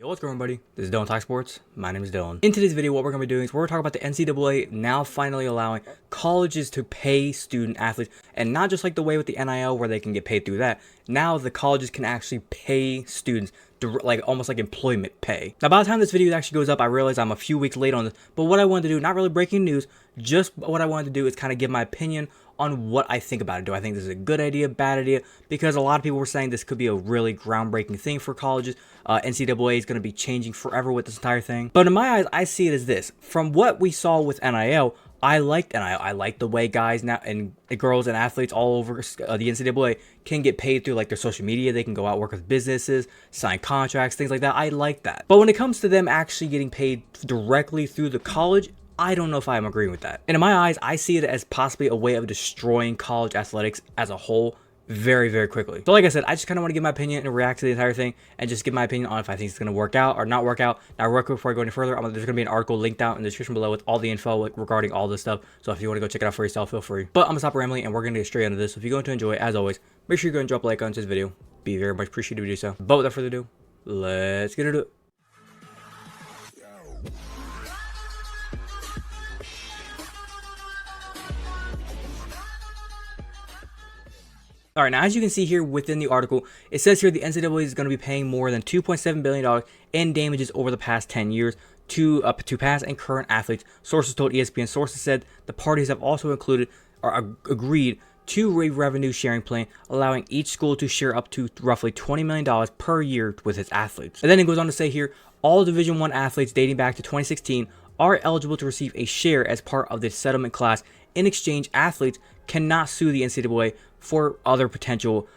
Yo, what's going on, everybody? This is Dylan Talk Sports. My name is Dylan. In today's video, what we're going to be doing is we're talking about the NCAA now finally allowing colleges to pay student athletes, and not just like the way with the NIL where they can get paid through that. Now the colleges can actually pay students like almost like employment pay. Now, by the time this video actually goes up, I realize I'm a few weeks late on this, but what I wanted to do, not really breaking news, just what I wanted to do is kind of give my opinion on what I think about it. Do I think this is a good idea, bad idea? Because a lot of people were saying this could be a really groundbreaking thing for colleges. NCAA is going to be changing forever with this entire thing. But in my eyes, I see it as this. From what we saw with NIL, I liked NIL. I like the way guys now and girls and athletes all over the NCAA can get paid through like their social media. They can go out, work with businesses, sign contracts, things like that. I like that. But when it comes to them actually getting paid directly through the college, I don't know if I'm agreeing with that. And in my eyes, I see it as possibly a way of destroying college athletics as a whole very, very quickly. So like I said, I just kind of want to give my opinion and react to the entire thing and just give my opinion on if I think it's going to work out or not work out. Now, real quick before I go any further, there's going to be an article linked out in the description below with all the info regarding all this stuff. So if you want to go check it out for yourself, feel free. But I'm going to stop rambling and we're going to get straight into this. So if you're going to enjoy it, as always, make sure you go and drop a like on this video. Be very much appreciated if you do so. But without further ado, let's get into it. All right, now as you can see here within the article, it says here the NCAA is going to be paying more than $2.7 billion in damages over the past 10 years to past and current athletes. Sources told ESPN. Sources said the parties have also included or agreed to a revenue sharing plan, allowing each school to share up to roughly $20 million per year with its athletes. And then it goes on to say here, all Division I athletes dating back to 2016 are eligible to receive a share as part of the settlement class. In exchange, athletes cannot sue the NCAA for other potential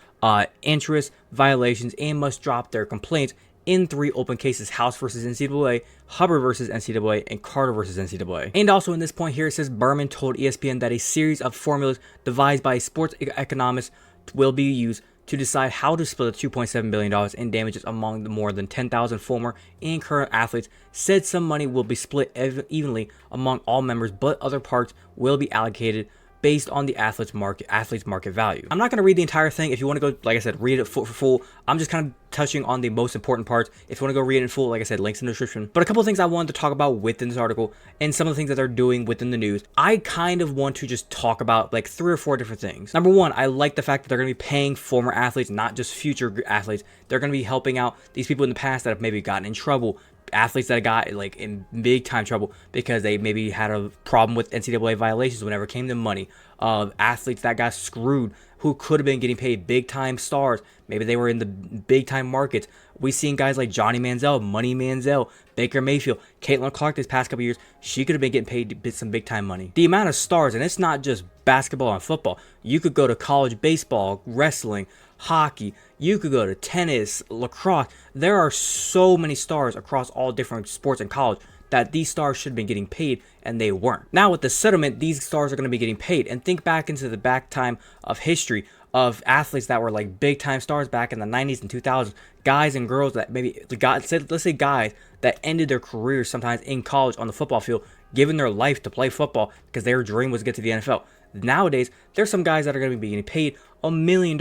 interest violations and must drop their complaints in 3 open cases: House versus NCAA, Hubbard versus NCAA, and Carter versus NCAA. And also in this point here, it says Berman told ESPN that a series of formulas devised by sports economists will be used to decide how to split the $2.7 billion in damages among the more than 10,000 former and current athletes. Said some money will be split evenly among all members, but other parts will be allocated based on the athlete's market value. I'm not going to read the entire thing. If you want to go, like I said, read it for full. I'm just kind of touching on the most important parts. If you want to go read it in full, like I said, links in the description. But a couple of things I wanted to talk about within this article and some of the things that they're doing within the news. I kind of want to just talk about like 3 or 4 different things. Number one, I like the fact that they're going to be paying former athletes, not just future athletes. They're going to be helping out these people in the past that have maybe gotten in trouble, athletes that got like in big time trouble because they maybe had a problem with NCAA violations whenever it came to money. Athletes that got screwed who could have been getting paid, big time stars. Maybe they were in the big time markets. We've seen guys like Johnny Manziel, Money Manziel, Baker Mayfield, Caitlin Clark this past couple years. She could have been getting paid some big time money. The amount of stars, and it's not just basketball and football. You could go to college baseball, wrestling, hockey. You could go to tennis, lacrosse. There are so many stars across all different sports in college that these stars should have been getting paid, and they weren't. Now with the settlement, these stars are going to be getting paid. And think back into the back time of history of athletes that were like big time stars back in the 90s and 2000s, guys and girls that maybe let's say guys that ended their careers sometimes in college on the football field, giving their life to play football because their dream was to get to the NFL. Nowadays, there's some guys that are going to be getting paid $1 million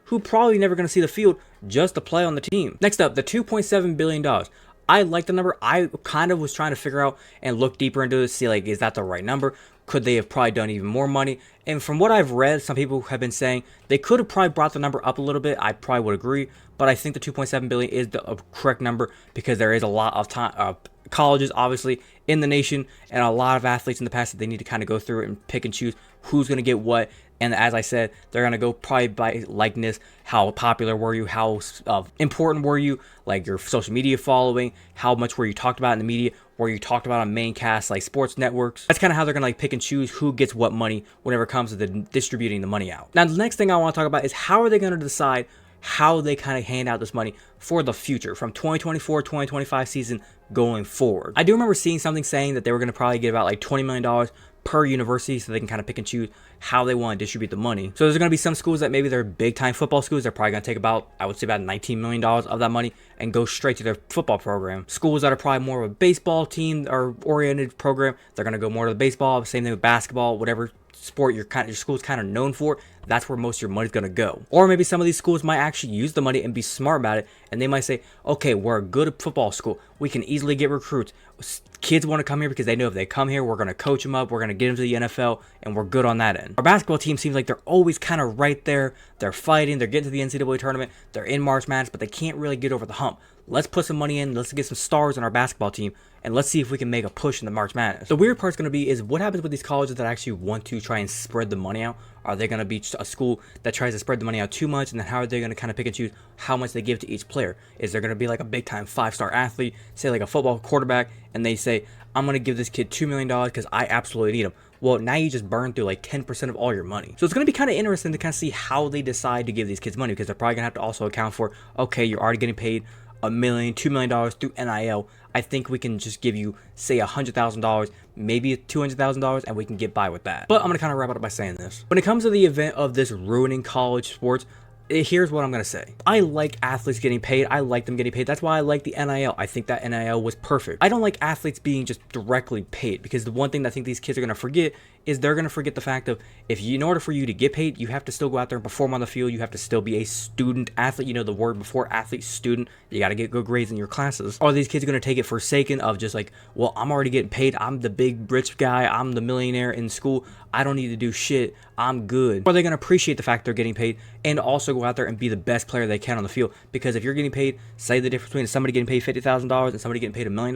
who probably never going to see the field just to play on the team. Next up, the $2.7 billion. I like the number. I kind of was trying to figure out and look deeper into it, see like, is that the right number? Could they have probably done even more money? And from what I've read, some people have been saying they could have probably brought the number up a little bit. I probably would agree, but I think the 2.7 billion is the correct number because there is a lot of time, colleges obviously in the nation, and a lot of athletes in the past that they need to kind of go through and pick and choose who's going to get what. And as I said, they're going to go probably by likeness. How popular were you? How important were you? Like your social media following? How much were you talked about in the media? Were you talked about on main casts like sports networks? That's kind of how they're going to like pick and choose who gets what money whenever it comes to distributing the money out. Now, the next thing I want to talk about is how are they going to decide how they kind of hand out this money for the future from 2024-2025 season going forward. I do remember seeing something saying that they were going to probably get about like $20 million per university so they can kind of pick and choose how they want to distribute the money. So there's going to be some schools that maybe they're big time football schools. They're probably going to take about, I would say about $19 million of that money and go straight to their football program. Schools that are probably more of a baseball team or oriented program, they're going to go more to the baseball. Same thing with basketball, whatever sport your school's kind of known for, that's where most of your money's going to go. Or maybe some of these schools might actually use the money and be smart about it, and they might say, okay, we're a good football school, we can easily get recruits, kids want to come here because they know if they come here, we're going to coach them up, we're going to get them to the NFL, and we're good on that end. Our basketball team seems like they're always kind of right there, they're fighting, they're getting to the NCAA tournament, they're in March Madness, but they can't really get over the hump. Let's put some money in, let's get some stars on our basketball team, and let's see if we can make a push in the March Madness. The weird part's going to be is what happens with these colleges that actually want to try and spread the money out. Are they going to be a school that tries to spread the money out too much, and then how are they going to kind of pick and choose how much they give to each player? Is there going to be like a big time 5-star athlete, say like a football quarterback, and they say, I'm going to give this kid $2 million because I absolutely need him. Well, now you just burn through like 10% of all your money. So it's going to be kind of interesting to kind of see how they decide to give these kids money, because they're probably going to have to also account for, okay, you're already getting paid $1 million, $2 million through NIL. I think we can just give you, say, $100,000, maybe $200,000, and we can get by with that. But I'm going to kind of wrap it up by saying this. When it comes to the event of this ruining college sports, here's what I'm going to say. I like athletes getting paid. I like them getting paid. That's why I like the NIL. I think that NIL was perfect. I don't like athletes being just directly paid, because the one thing that I think these kids are going to forget is they're going to forget the fact of, in order for you to get paid, you have to still go out there and perform on the field. You have to still be a student athlete. You know the word before athlete, student. You got to get good grades in your classes. Are these kids going to take it forsaken of just like, well, I'm already getting paid. I'm the big rich guy. I'm the millionaire in school. I don't need to do shit. I'm good. Or are they going to appreciate the fact they're getting paid and also go out there and be the best player they can on the field? Because if you're getting paid, say the difference between somebody getting paid $50,000 and somebody getting paid $1 million,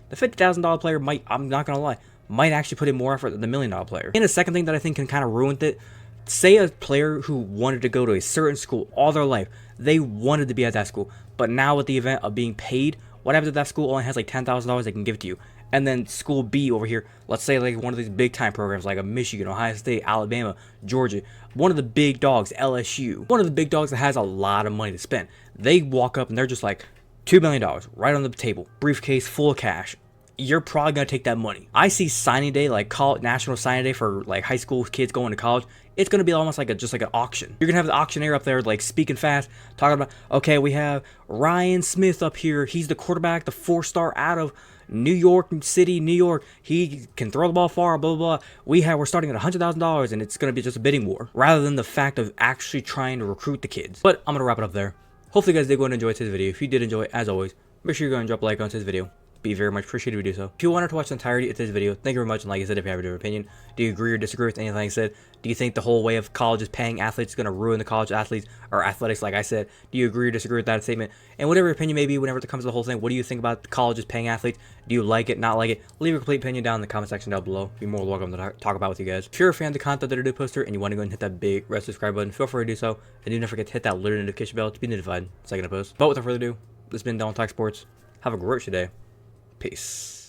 the $50,000 player might, I'm not going to lie, might actually put in more effort than the $1 million player. And a second thing that I think can kind of ruin it, say a player who wanted to go to a certain school all their life, they wanted to be at that school, but now with the event of being paid, what happens if that school only has like $10,000 they can give to you? And then school B over here, let's say like one of these big time programs like a Michigan, Ohio State, Alabama, Georgia, one of the big dogs, LSU, one of the big dogs that has a lot of money to spend. They walk up and they're just like, $2 million right on the table, briefcase full of cash. You're probably going to take that money. I see signing day, like national signing day for like high school kids going to college. It's going to be almost like just like an auction. You're going to have the auctioneer up there like speaking fast, talking about, okay, we have Ryan Smith up here. He's the quarterback, the 4-star out of New York City, New York. He can throw the ball far, blah, blah, blah. We're starting at $100,000 and it's going to be just a bidding war rather than the fact of actually trying to recruit the kids. But I'm going to wrap it up there. Hopefully you guys did go and enjoy today's video. If you did enjoy it, as always, make sure you go and drop a like on today's video. Be very much appreciated if you do so. If you wanted to watch the entirety of this video, thank you very much. And like I said, if you have a different opinion, do you agree or disagree with anything I said? Do you think the whole way of colleges paying athletes is going to ruin the college athletes or athletics like I said? Do you agree or disagree with that statement? And whatever your opinion may be, whenever it comes to the whole thing, what do you think about colleges paying athletes? Do you like it, not like it? Leave a complete opinion down in the comment section down below. Be more welcome to talk about with you guys. If you're a fan of the content that I do post here and you want to go and hit that big red subscribe button, feel free to do so. And do not forget to hit that little notification bell to be notified the second I post. But without further ado, this has been Talk Sports. Have a great day. Peace.